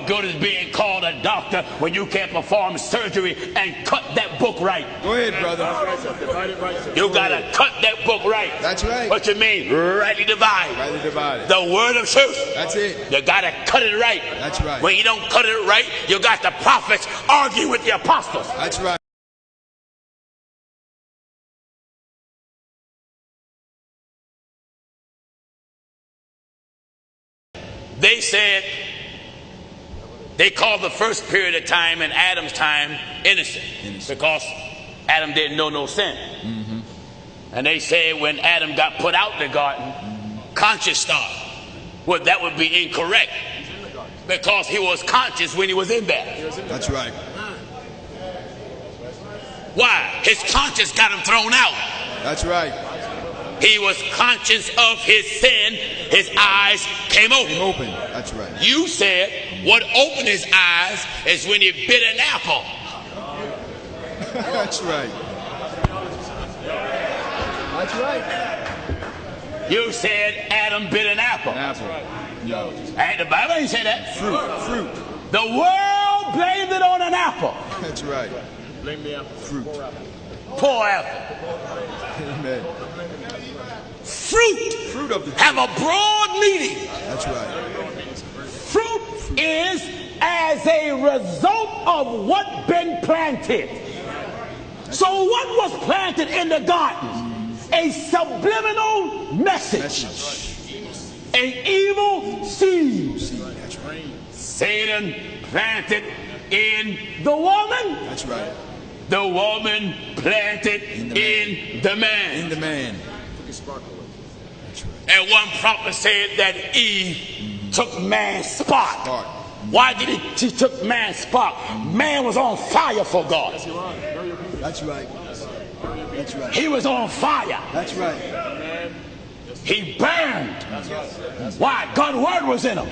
Good as being called a doctor when you can't perform surgery and cut that book right. Go ahead, brother. You gotta cut that book right. That's right. What you mean? Rightly divide. Rightly divide. The word of truth. That's it. You gotta cut it right. That's right. When you don't cut it right, you got the prophets argue with the apostles. That's right. They said, they called the first period of time in Adam's time innocent. Because Adam didn't know no sin. And they said when Adam got put out the garden, conscious started. Well, that would be incorrect because he was conscious when he was in there. That's right. Why? His conscience got him thrown out. That's right. He was conscious of his sin. His eyes came open. That's right. You said what opened his eyes is when he bit an apple. That's right. That's right. You said Adam bit an apple. No. And the Bible ain't say that. Fruit. The world blamed it on an apple. That's right. Blame the apple. Fruit. Poor apple. Amen. Fruit of the tree. have a broad meaning. That's right. Fruit is as a result of what been planted. So what was planted in the garden? A subliminal message. An evil seed. That's right. Satan planted in the woman. That's right. The woman planted in the man. In the man. And one prophet said that Eve took man's spark. Why did she took man's spark? Man was on fire for God. That's right. That's right. He was on fire. That's right. He burned. Why? God's word was in him.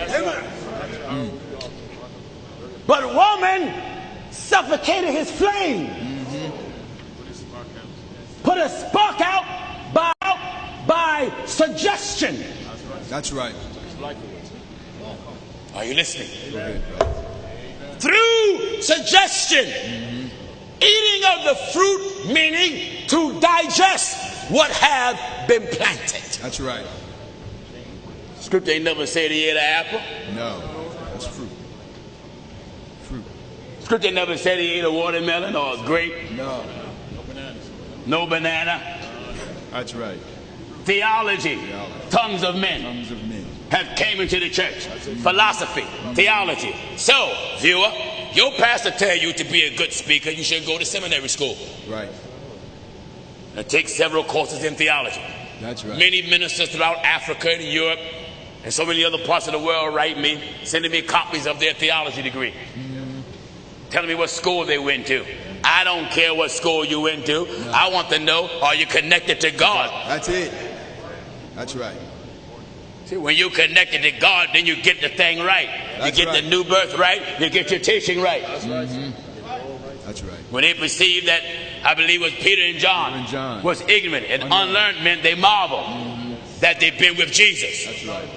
But woman suffocated his flame. Put a spark out by suggestion. That's right. Are you listening? Through suggestion. Eating of the fruit, meaning to digest what have been planted. That's right. Scripture ain't never said he ate an apple. No, that's fruit. Scripture never said he ate a watermelon or a grape. No banana. That's right. Theology. Tongues of men have came into the church. Philosophy, theology. So, viewer, your pastor tell you to be a good speaker, you should go to seminary school. Right. And take several courses in theology. That's right. Many ministers throughout Africa and Europe and so many other parts of the world write me, sending me copies of their theology degree. Telling me what school they went to. I don't care what school you went to. No. I want to know, are you connected to God? That's it. That's right. See, when you're connected to God, then you get the thing right. That's you get the new birth right. You get your teaching right. That's right. That's right. When they perceived that, I believe it was Peter and John was ignorant and unlearned men, they marveled that they've been with Jesus. That's right.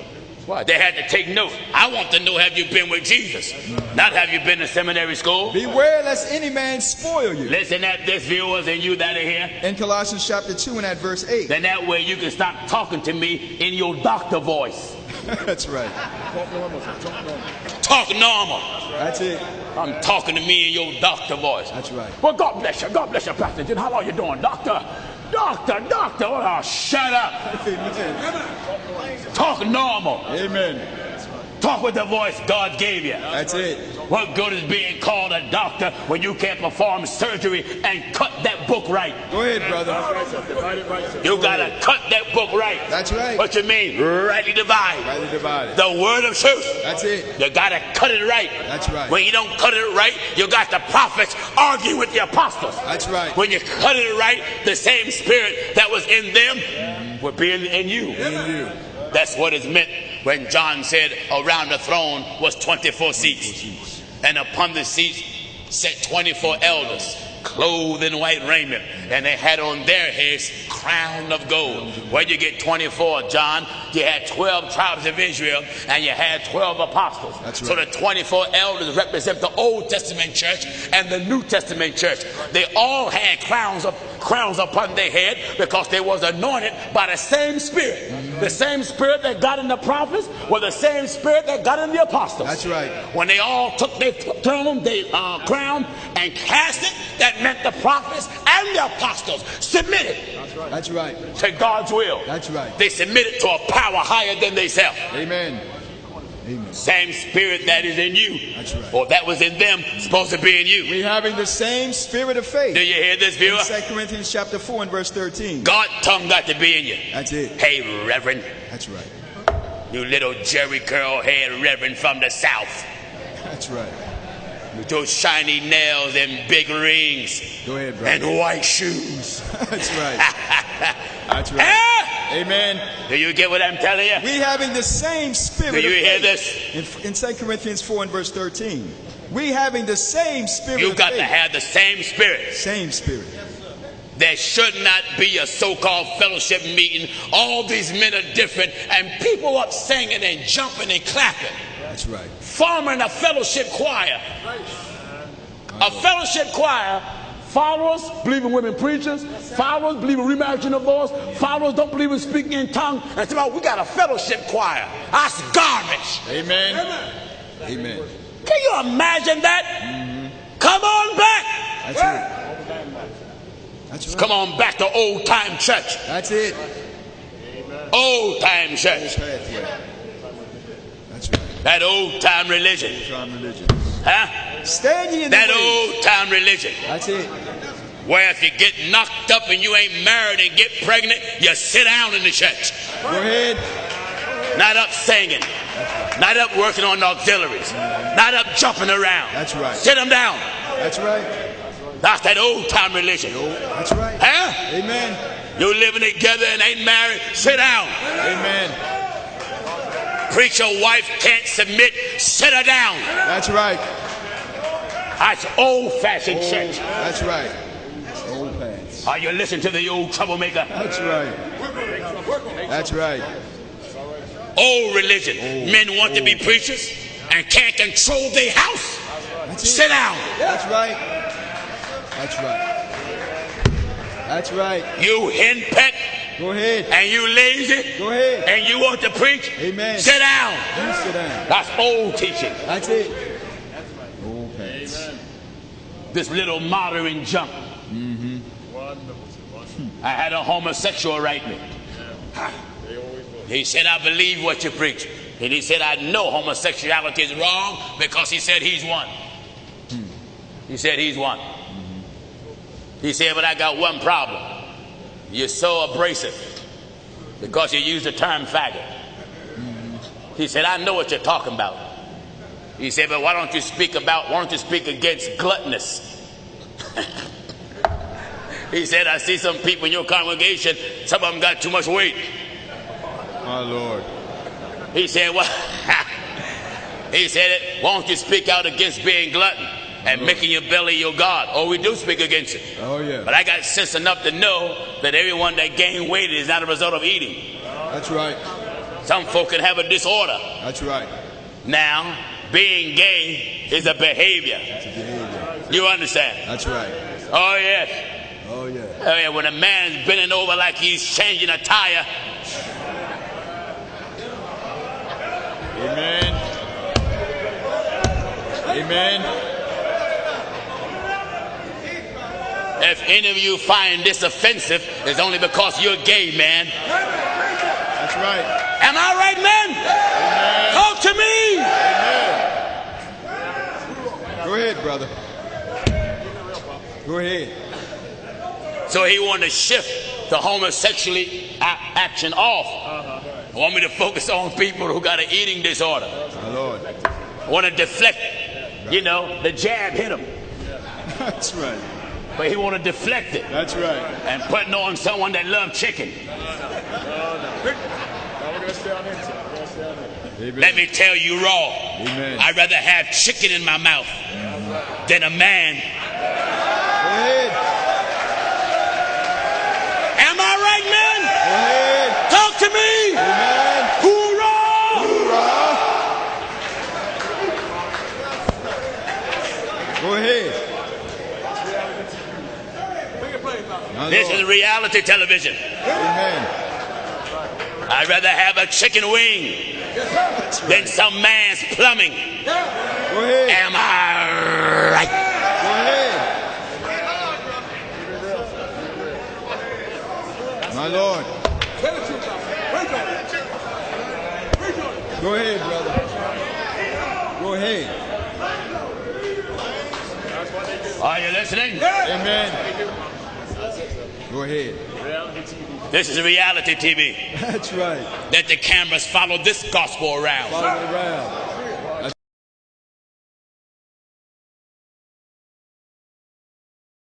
Why? They had to take note. I want to know, have you been with Jesus? Not have you been to seminary school? Beware lest any man spoil you. Listen at this, viewers, and you that are here. In Colossians chapter 2 and at verse 8. Then that way you can stop talking to me in your doctor voice. That's right. Talk normal. That's it. I'm talking to me in your doctor voice. That's right. Well, God bless you. God bless you, Pastor Gino. How are you doing, doctor? Doctor. Oh, shut up. Talk normal. Amen. Talk with the voice God gave you. That's it. What good is being called a doctor when you can't perform surgery and cut that book right? Go ahead, brother. You gotta cut that book right. That's right. What you mean? Rightly divide. Rightly divide. The word of truth. That's it. You gotta cut it right. That's right. When you don't cut it right, you got the prophets argue with the apostles. That's right. When you cut it right, the same spirit that was in them will be in you. In you. That's what is meant when John said around the throne was 24 seats. And upon the seats sat 24 elders. clothed in white raiment, and they had on their heads crown of gold. Where'd you get 24, John? You had 12 tribes of Israel, and you had 12 apostles. That's right. So the 24 elders represent the Old Testament church and the New Testament church. They all had crowns upon their head because they was anointed by the same Spirit. The same Spirit that got in the prophets was the same Spirit that got in the apostles. That's right. When they all took their throne, their crown, and cast it, that meant the prophets and the apostles submitted. That's right. To God's will. That's right. They submitted to a power higher than themselves. Amen. Amen. Same Spirit that is in you, That's right. or that was in them, supposed to be in you. We're having the same spirit of faith. Do you hear this, viewer? In 2 Corinthians chapter 4 and verse 13. God's tongue got to be in you. That's it. Hey, Reverend. That's right. You little Jerry curl head Reverend from the South. That's right. With those shiny nails and big rings. Go ahead, brother. And white shoes. That's right. That's right. Ah! Amen. Do you get what I'm telling you? We're having the same spirit Do you of hear faith. this? In 2 Corinthians 4 and verse 13. We're having the same spirit You of got faith. to have the same spirit. Same spirit. There should not be a so-called fellowship meeting. All these men are different, and people up singing and jumping and clapping. That's right. Forming a fellowship choir. A fellowship choir. Followers believe in women preachers. Followers believe in remarriage and divorce. Followers don't believe in speaking in tongues. And so we got a fellowship choir. That's garbage. Amen. Amen. Can you imagine that? Come on back. That's it. That's right. Come on back to old time church. That's it. Old time church. That's right. That old time religion. Religion. Huh? Stand ye in the That way. old time religion. That's it. Where if you get knocked up and you ain't married and get pregnant, you sit down in the church. Go ahead. Not up singing. Not up working on auxiliaries. Not up jumping around. That's right. Sit them down. That's right. That's that old time religion. That's right. Huh? Amen. You living together and ain't married, sit down. Amen. Preacher wife can't submit, sit her down. That's right. That's old-fashioned church. That's right. Old pants. Are you listening to the old troublemaker? That's right. That's right. Old religion. Men want to be preachers and can't control their house. Sit down. That's right. That's right. That's right. You henpecked Go ahead. and you lazy Go ahead. and you want to preach. Amen. Sit down. You sit down. That's old teaching. That's it. Old pants. This little modern junk. I had a homosexual write me. He said, I believe what you preach. And he said, I know homosexuality is wrong because he said he's one. He said he's one. He said, but I got one problem. You're so abrasive because you use the term faggot. He said, I know what you're talking about. He said, but why don't you speak against gluttonous? He said, I see some people in your congregation, some of them got too much weight. My Lord. He said, well, he said, why don't you speak out against being glutton and making your belly your God? Oh, we do speak against it. Oh, yeah. But I got sense enough to know that everyone that gained weight is not a result of eating. That's right. Some folk can have a disorder. That's right. Now, being gay is a behavior. It's a behavior. You understand? That's right. Oh, yes. Oh, yeah. Oh, yeah. When a man's bending over like he's changing a tire. Amen. Amen. If any of you find this offensive, it's only because you're gay, man. That's right. Am I right, man? Amen. Talk to me. Go ahead, brother. Go ahead. So he wanted to shift the homosexual action off. I want me to focus on people who got an eating disorder. My Lord. I want to deflect, the jab hit him. That's right. But he want to deflect it. That's right. And putting on someone that loved chicken. Amen. Let me tell you raw. Amen. I'd rather have chicken in my mouth than a man ahead. Am I right, men? Go ahead. Talk to me. Amen. Hoorah! Hoorah. Go ahead. This is reality television. Amen. I'd rather have a chicken wing than some man's plumbing. Go ahead. Am I right? Go ahead. My Lord. Go ahead, brother. Go ahead. Are you listening? Amen. Go ahead. This is reality TV. That's right. That the cameras follow this gospel around. Follow it around.